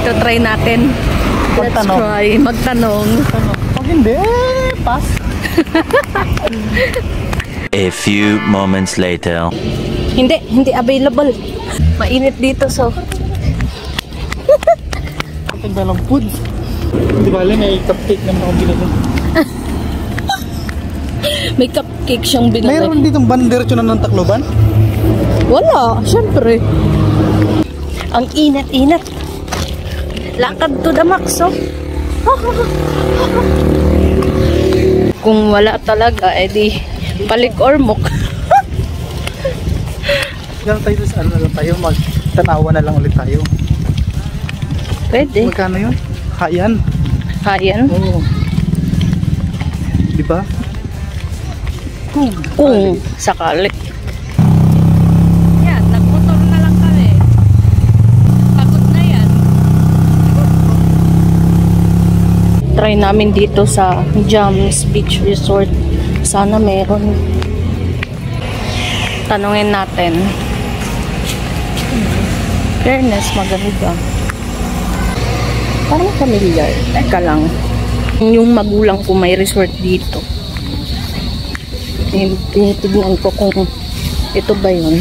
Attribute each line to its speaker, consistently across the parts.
Speaker 1: Ito, try natin. Let's try. Magtanong.
Speaker 2: Pag hindi, pass.
Speaker 3: A few moments later.
Speaker 1: Hindi available. Mainit dito, so.
Speaker 2: Tagdalang food. Hindi ba alam, may cupcake naman akong binili.
Speaker 1: May cupcake siyang binili.
Speaker 2: Mayroon ditong bandiretso na ng Tacloban?
Speaker 1: Wala, syempre. Ang init-init. Lakad to the max, oh. Kung wala talaga, edi palik or muk.
Speaker 2: Yan tayo sa ano na lang tayo, magtanawa na lang ulit tayo.
Speaker 1: Pwede.
Speaker 2: Magkano yun? Hayan.
Speaker 1: Hayan?
Speaker 2: Oo. Diba?
Speaker 1: Kung sakali. Yan, nagmotor na lang kami. Pagod na yan. Try namin dito sa Jams Beach Resort. Sana meron. Tanungin natin. Fairness, maganda. Parang familiar. Teka lang. Yung magulang ko may resort dito. Tinitignan ko kung ito ba yun.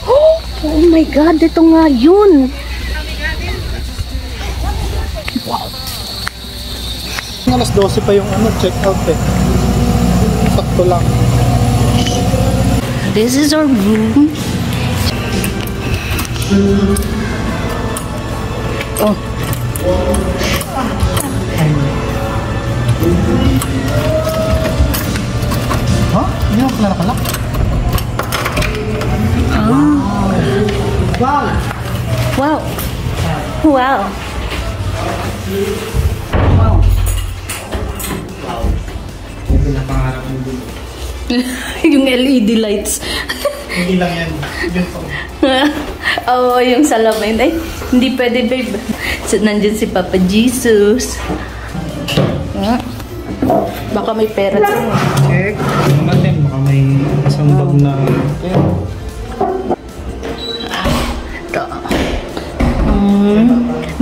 Speaker 1: Oh my God, ito nga yun. Wow.
Speaker 2: Alas 12 pa yung check out eh. Sakto lang.
Speaker 1: This is our room. Oh.
Speaker 2: Huh? Hindi mo pala nakalak? Wow!
Speaker 1: Wow! Wow!
Speaker 2: Wow! Yung pinapangarap mo dun.
Speaker 1: Yung LED lights.
Speaker 2: Hindi lang yan. Yun po.
Speaker 1: Oo, yung salamin. Ay, hindi pwede, babe. So, nandyan si Papa Jesus. Baka may pera din.
Speaker 2: Check. Natin, baka may isang na...
Speaker 1: Ito.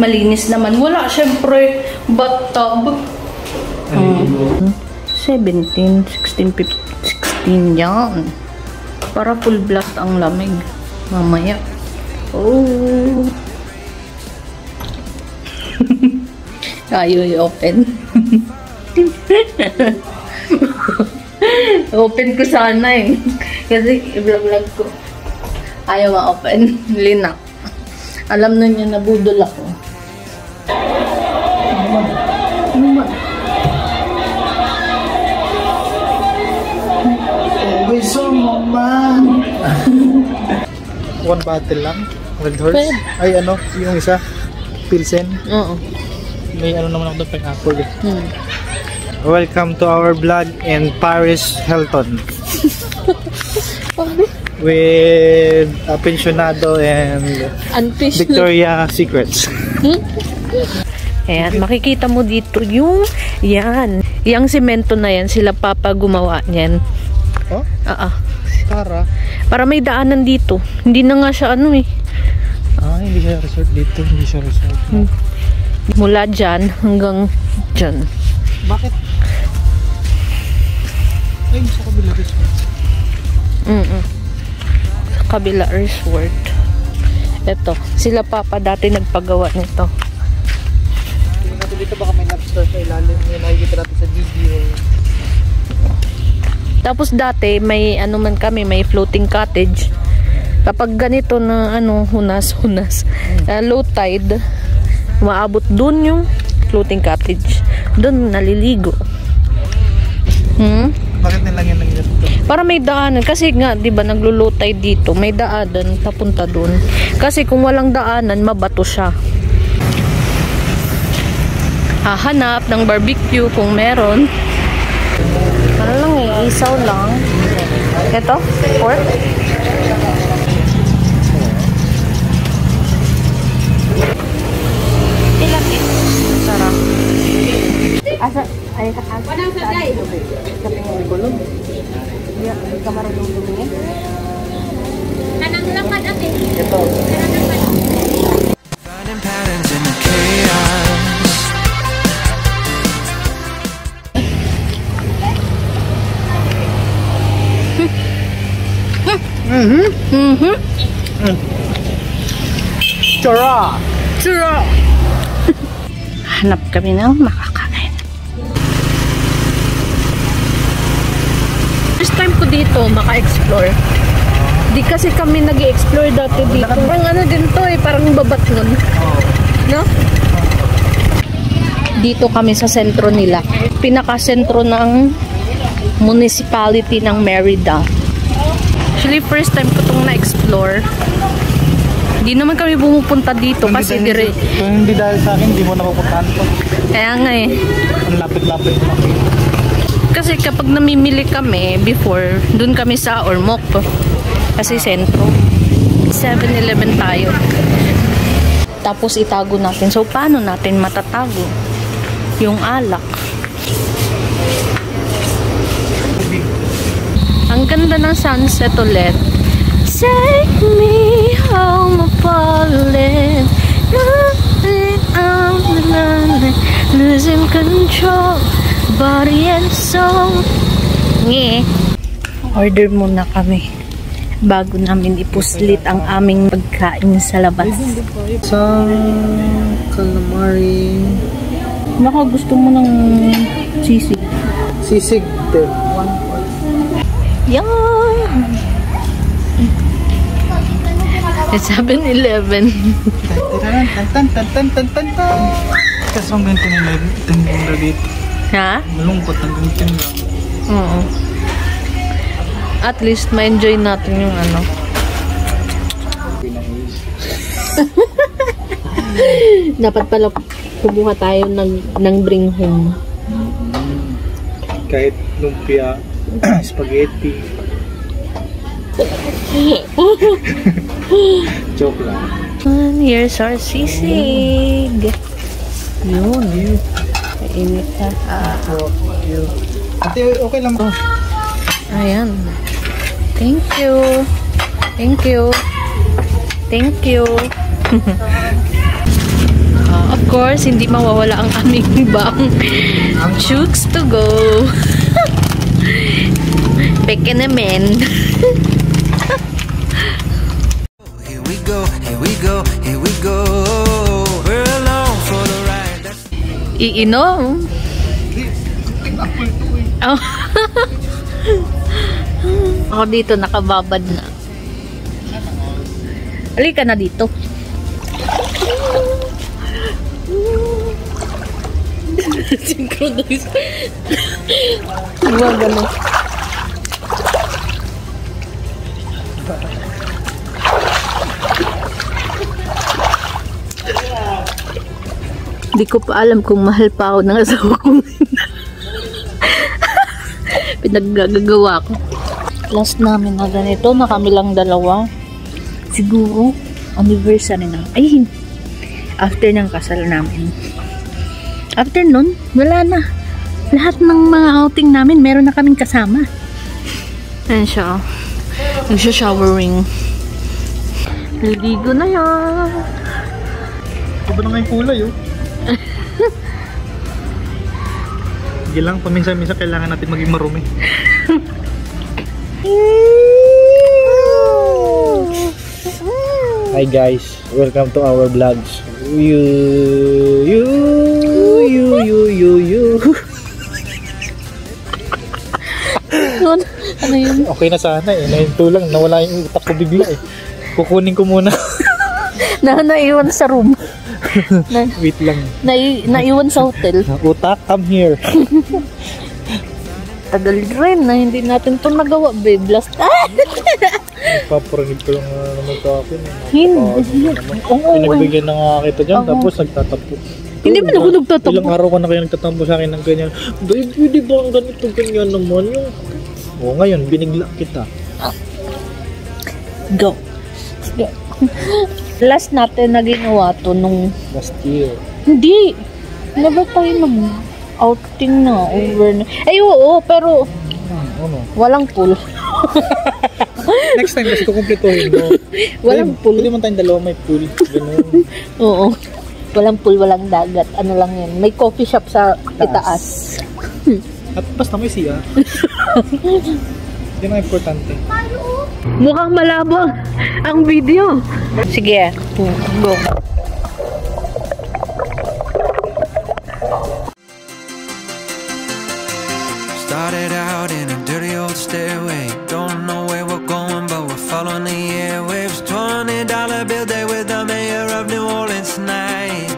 Speaker 1: Malinis naman. Wala, syempre, bathtub. 17, 16, 15, 16 yan. Para full blast ang lamig. Mamaya. Oh. Ayaw i-open. Open ko sana eh. Kasi i-vlog ko. Ayaw ma-open. Linak. Alam na niya nabudol ako.
Speaker 2: Always on my mind. One bottle lang. Red Horse.
Speaker 1: Pwede.
Speaker 2: Ay ano, yung isa. Pilsen.
Speaker 1: Oo.
Speaker 2: May ano naman ako doon, pineapple eh. Welcome to our vlog in Paris Hilton. With Pensionado and Victoria Secrets.
Speaker 1: Ayan, makikita mo dito yung yan. Yung semento na yan, sila papa gumawa niyan.
Speaker 2: Oh? Para
Speaker 1: may daanan dito. Hindi na nga siya ano eh.
Speaker 2: Ah, hindi siya resort dito. Hindi siya resort.
Speaker 1: Mula dyan hanggang dyan.
Speaker 2: Bakit? Ay, sa kabila resort.
Speaker 1: Sa kabila resort. Ito, sila papa dati nagpagawa nito.
Speaker 2: Tingnan natin dito, baka may lobster sa ilalim. Yung nakikita natin sa video.
Speaker 1: Tapos dati may ano man kami, may floating cottage. Kapag ganito na ano, hunas, low tide, maabot dun yung floating cottage. Dun naliligo.
Speaker 2: Bakit nilang yan nangyari dito?
Speaker 1: Para may daanan. Kasi nga, di ba, naglo-low tide dito. May daanan, papunta dun. Kasi kung walang daanan, mabato siya. Hahanap ng barbecue kung meron. Ano lang eh, isaw lang. Ito, pork. Ilan eh? Sarap. Asa? Ay, kakasal. Wanang saday. Kaping yung gulog. Hindi ka marunong tumingin.
Speaker 4: Kanang lakad ate.
Speaker 2: Ito.
Speaker 4: Kanang lakad.
Speaker 3: Finding patterns in the
Speaker 2: Chara!
Speaker 1: Churro! Hanap kami ng makakain. First time ko dito maka-explore. Di kasi kami nag-i-explore dati dito. Parang ano din to eh, parang babat nun. No? Dito kami sa sentro nila. Pinaka-sentro ng municipality ng Merida. Actually, first time ko itong na-explore. Hindi naman kami pumupunta dito kasi dire.
Speaker 2: Kung hindi dahil sa akin, hindi mo napupuntahan to.
Speaker 1: Kaya nga eh.
Speaker 2: Ang lapit-lapit na.
Speaker 1: Kasi kapag namimili kami before, dun kami sa Ormoc. Kasi sentro. 7-Eleven tayo. Tapos itago natin. So, paano natin matatago yung alak? Ang ganda ng sunset ulit. Take me home, falling, losing control, body and soul. Nge. Order muna kami bago namin ipuslit ang aming pagkain sa labas.
Speaker 2: Sa calamari.
Speaker 1: Baka gusto mo ng sisig.
Speaker 2: Sisig din.
Speaker 1: Yan! It's 7-Eleven.
Speaker 2: Kasi ang ganito nila dito.
Speaker 1: Ha?
Speaker 2: Malungkot ang ganito nila.
Speaker 1: Oo. At least ma-enjoy natin yung ano. Dapat pala kumuha tayo ng bring home.
Speaker 2: Kahit lumpia, spaghetti. Joke lang.
Speaker 1: And here's our sisig. Yun. Kainit na.
Speaker 2: Ate, okay lang mo.
Speaker 1: Ayan. Thank you. Thank you. Thank you. Of course, hindi mawawala ang aming bang chooks to go. Peke naman.
Speaker 4: Here we go, here we go, here we go. We're along for the ride.
Speaker 1: Iinom. Oh. Ako dito nakababad na. Halika na dito. Synchronize. Diba gano'n? Hindi ko pa alam kung mahal pa ako ng asawa kong pinaggagawa ko. Last namin na ganito, na kami lang dalawa. Siguro, anniversary na. Ay, after ng kasal namin. After nun, wala na. Lahat ng mga outing namin, meron na kaming kasama. Ayan siya. Nagsha-showering. Naligo na yan.
Speaker 2: Iba na nga yung kulay, oh. Sige lang, paminsan-minsan kailangan natin maging marumi. Hi guys, welcome to our vlogs. You.
Speaker 1: Ano yun?
Speaker 2: Okay na sana eh, nahinto lang, nawala yung utak ko bigla eh. Kukunin ko muna.
Speaker 1: Naiwan sa room.
Speaker 2: Wait lang.
Speaker 1: Naiwan sa hotel.
Speaker 2: Utak, come here.
Speaker 1: Tagal rin na hindi natin ito nagawa, babe. Last
Speaker 2: Paparinig ko lang naman sa akin.
Speaker 1: Hindi.
Speaker 2: Pinagbigyan na nga kita dyan, tapos nagtatampo.
Speaker 1: Hindi man ako nagtatampo.
Speaker 2: Ilang araw ka na kayo nagtatampo sa akin ng ganyan. Babe, hindi ba ang ganito ganyan naman yung... O ngayon, binigla kita.
Speaker 1: Go. Last natin na ginawa to nung...
Speaker 2: Last year.
Speaker 1: Hindi. Never tayo nag-outing na over na. Ay, oo, pero...
Speaker 2: Ano?
Speaker 1: Walang pool.
Speaker 2: Next time kasi kukumpletuhin mo.
Speaker 1: Walang pool.
Speaker 2: Pwede man tayong dalawa may pool. Ganun.
Speaker 1: Oo. Walang pool, walang dagat. Ano lang yan. May coffee shop sa itaas.
Speaker 2: At basta may siya. Yan ang importante.
Speaker 1: Mukhang malabo ang video. Sige, go.
Speaker 4: Started out in a dirty old stairway. Don't know where we're going, but we're following the airwaves. $20 bill day with the mayor of New Orleans tonight.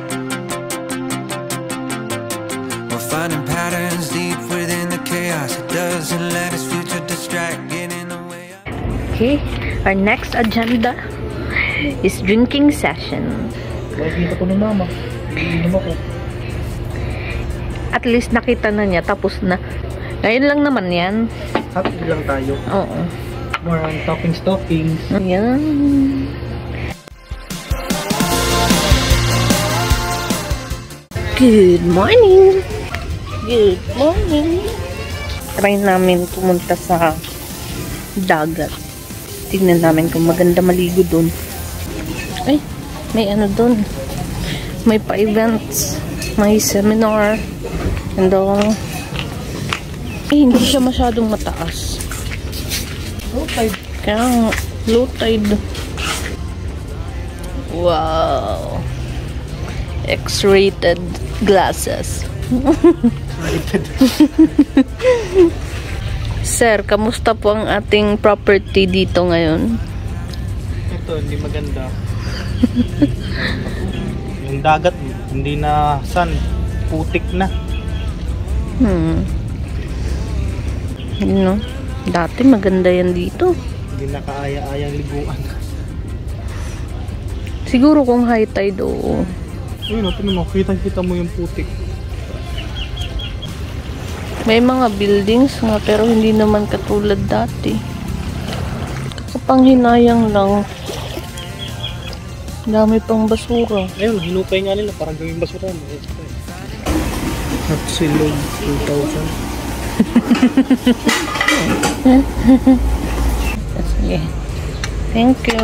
Speaker 4: We're finding patterns deep within the chaos. It doesn't let us future distract, get in the way.
Speaker 1: Okay, our next agenda is drinking session.
Speaker 2: Nakikita ko ni mama. Iinom ako.
Speaker 1: At least nakita na niya, tapos na. Ngayon lang naman yan.
Speaker 2: Happy lang tayo.
Speaker 1: Oo.
Speaker 2: More on toppings.
Speaker 1: Ayan. Good morning! Good morning! Try namin pumunta sa dagat. Tignan namin kung maganda maligo dun. Ay, may ano dun. May pa-events. May seminar. And all. Hindi siya masyadong mataas.
Speaker 2: Low tide.
Speaker 1: Kaya low tide. Wow. X-rated glasses. Sir, kamusta po ang ating property dito ngayon?
Speaker 2: Ito, hindi maganda. Yung dagat, hindi na sun. Putik na.
Speaker 1: You know, dati maganda yan dito.
Speaker 2: Hindi na kaaya-ayang liguan.
Speaker 1: Siguro kung high tide, oo.
Speaker 2: Ayun, tingnan mo, kita-kita mo yung putik.
Speaker 1: May mga buildings nga pero hindi naman katulad dati. Kapanghinayang lang. Dami pang basura.
Speaker 2: Ayun, hinukay nga nila parang gawing basura. At silog 2,000.
Speaker 1: Sige. Thank you.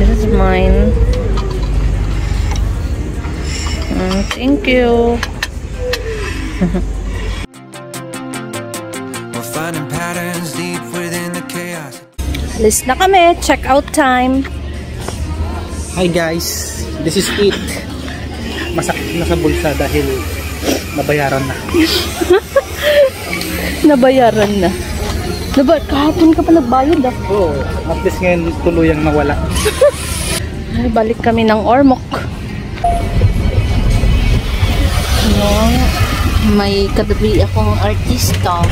Speaker 1: This is mine. Thank you.
Speaker 4: We're finding patterns deep within the chaos.
Speaker 1: Alis na kami. Check out time.
Speaker 2: Hi guys, this is it. Masakit na sa bulsa dahil nabayaran na.
Speaker 1: Nabayaran na. Kahapon ka pa nagbayad ah.
Speaker 2: Oo, at least ngayon tuluyang nawala.
Speaker 1: Ay, balik kami ng Ormoc. No, may katabi akong artista.